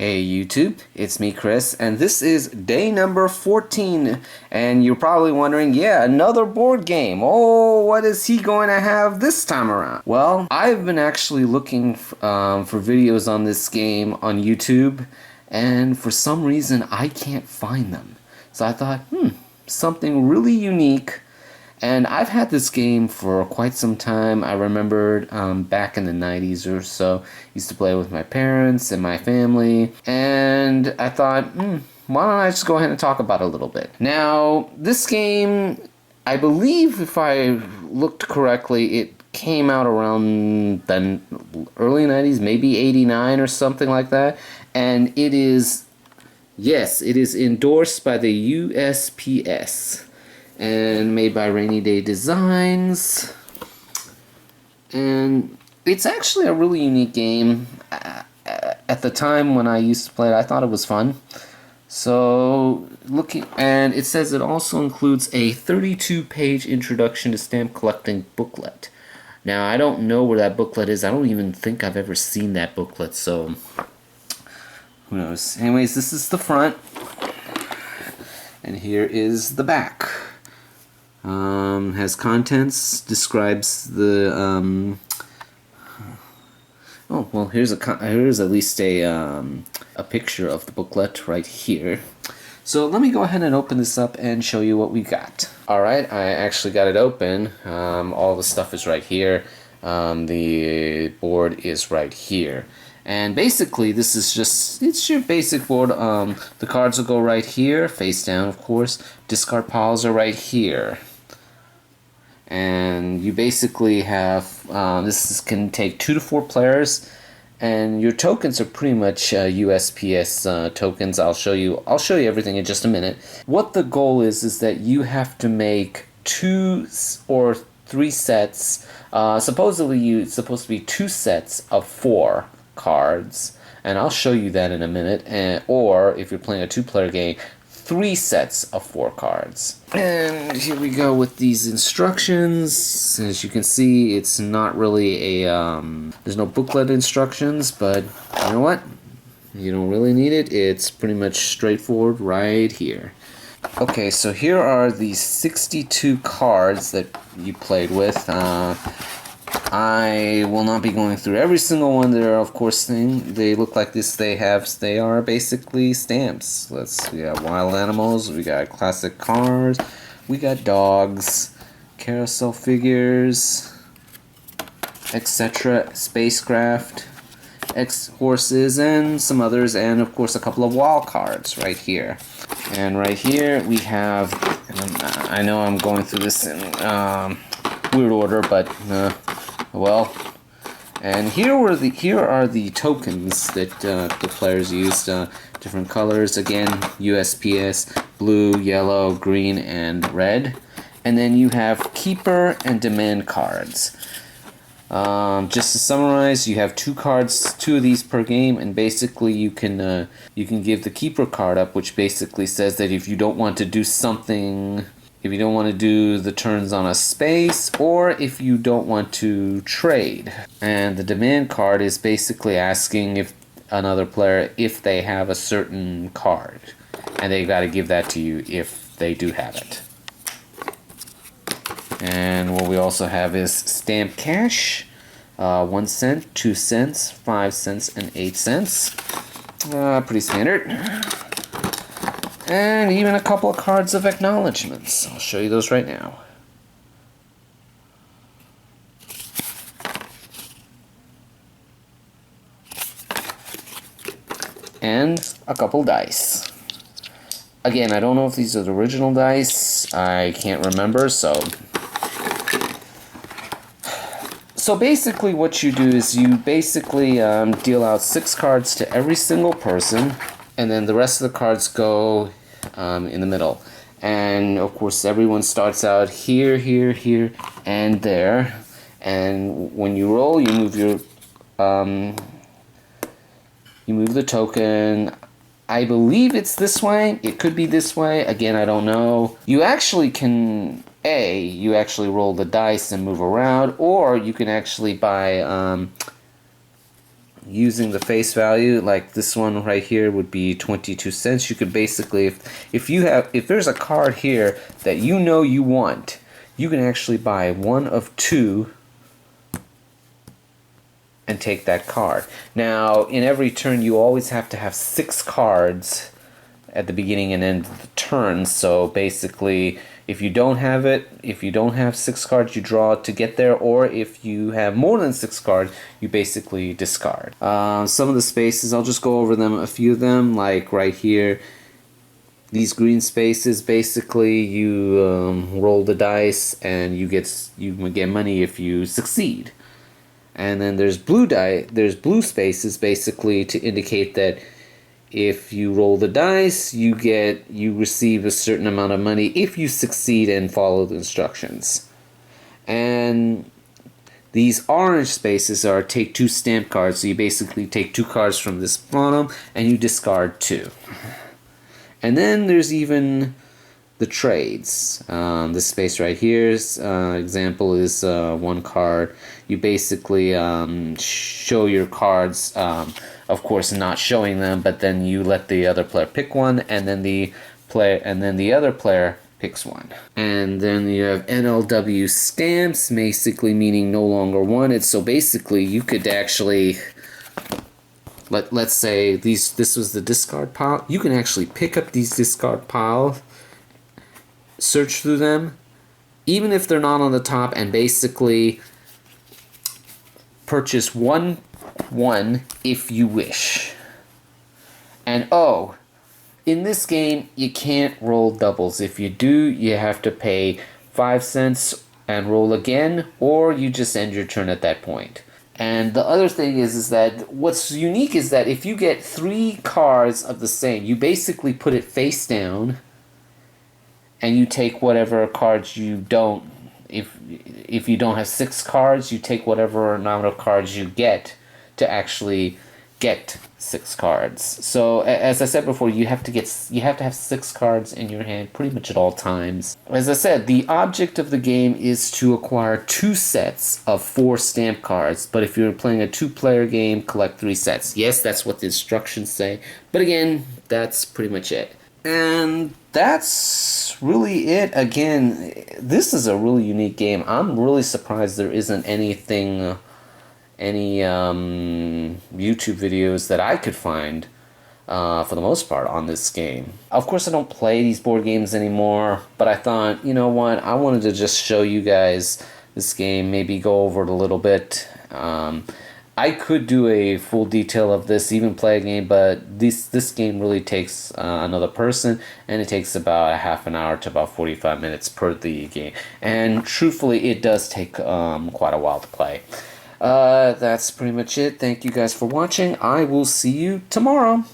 Hey YouTube, it's me Chris, and this is day number 14, and you're probably wondering, yeah, another board game. Oh, what is he going to have this time around? Well, I've been actually looking for videos on this game on YouTube, and for some reason I can't find them. So I thought, something really unique. And I've had this game for quite some time. I remembered back in the 90s or so, used to play with my parents and my family. And I thought, why don't I just go ahead and talk about it a little bit. Now, this game, I believe if I looked correctly, it came out around the early 90s, maybe 89 or something like that. And it is, yes, it is endorsed by the USPS. And made by Rainy Day Designs, and it's actually a really unique game. At the time when I used to play it, I thought it was fun. So looking, and it says it also includes a 32-page introduction to stamp collecting booklet. Now I don't know where that booklet is. I don't even think I've ever seen that booklet, so who knows. Anyways, this is the front, and here is the back. Has contents, describes the oh well, here's at least a picture of the booklet right here. So let me go ahead and open this up and show you what we got. Alright, I actually got it open. All the stuff is right here. The board is right here. And basically this is just, it's your basic board. The cards will go right here, face down of course. Discard piles are right here. And you basically have, this can take 2 to 4 players, and your tokens are pretty much USPS tokens. I'll show you everything in just a minute. What the goal is that you have to make 2 or 3 sets. Supposedly it's supposed to be 2 sets of 4 cards, and I'll show you that in a minute. Or if you're playing a 2-player game, 3 sets of 4 cards. And here we go with these instructions. As you can see, it's not really a, there's no booklet instructions, but you know what? You don't really need it. It's pretty much straightforward right here. Okay, so here are the 62 cards that you played with. I will not be going through every single one. There are, of course, they look like this. They are basically stamps. We got wild animals, we got classic cars, we got dogs, carousel figures, etc., spacecraft, horses, and some others, and of course a couple of wall cards right here. And right here we have, I know I'm going through this in weird order, but well, and here are the tokens that the players used. Different colors, again, USPS, blue, yellow, green, and red. And then you have keeper and demand cards. Just to summarize, you have 2 cards, 2 of these per game, and basically you can give the keeper card up, which basically says that if you don't want to do something. If you don't want to do the turns on a space, or if you don't want to trade. And the demand card is basically asking if another player, if they have a certain card. And they got to give that to you if they do have it. And what we also have is stamp cash. 1 cent, 2 cents, 5 cents, and 8 cents. Pretty standard. And even a couple of cards of acknowledgements. I'll show you those right now. And a couple dice. Again, I don't know if these are the original dice. I can't remember, so basically what you do is you basically deal out 6 cards to every single person, and then the rest of the cards go in the middle. And of course everyone starts out here, here, here, and there. And when you roll, you move your you move the token. I believe it's this way. It could be this way. Again, I don't know. You actually can you actually roll the dice and move around, or you can actually buy using the face value, like this one right here would be 22 cents. You could basically, if there's a card here that you know you want, you can actually buy one of two and take that card. Now, in every turn, you always have to have 6 cards at the beginning and end of the turn. So basically, if you don't have it, if you don't have 6 cards, you draw to get there, or if you have more than 6 cards, you basically discard. Some of the spaces, I'll just go over them, a few of them, like right here. These green spaces, basically, you roll the dice and you get money if you succeed. And then there's there's blue spaces, basically to indicate that if you roll the dice, you receive a certain amount of money if you succeed and follow the instructions. And these orange spaces are take 2 stamp cards. So you basically take 2 cards from this bottom and you discard 2. And then there's even the trades. This space right here's example is 1 card. You basically show your cards, of course not showing them, but then you let the other player pick one, and then the other player picks one. And then you have NLW stamps, basically meaning no longer wanted. So basically you could actually, let's say this was the discard pile. You can actually pick up these discard piles, search through them, even if they're not on the top, and basically purchase one if you wish. And oh, in this game you can't roll doubles. If you do, you have to pay 5 cents and roll again, or you just end your turn at that point. And the other thing is that what's unique is that if you get 3 cards of the same, you basically put it face down and you take whatever cards you don't. If you don't have 6 cards, you take whatever amount of cards you get to actually get 6 cards. So as I said before, you have to have 6 cards in your hand pretty much at all times. As I said, the object of the game is to acquire 2 sets of 4 stamp cards. But if you're playing a 2-player game, collect 3 sets. Yes, that's what the instructions say. But again, that's pretty much it. And that's really it. Again, this is a really unique game. I'm really surprised there isn't anything, any YouTube videos that I could find, for the most part, on this game. Of course, I don't play these board games anymore, but I thought, you know what, I wanted to just show you guys this game, maybe go over it a little bit. I could do a full detail of this, even play a game, but this game really takes another person, and it takes about a half an hour to about 45 minutes per the game. And truthfully, it does take quite a while to play. That's pretty much it. Thank you guys for watching. I will see you tomorrow.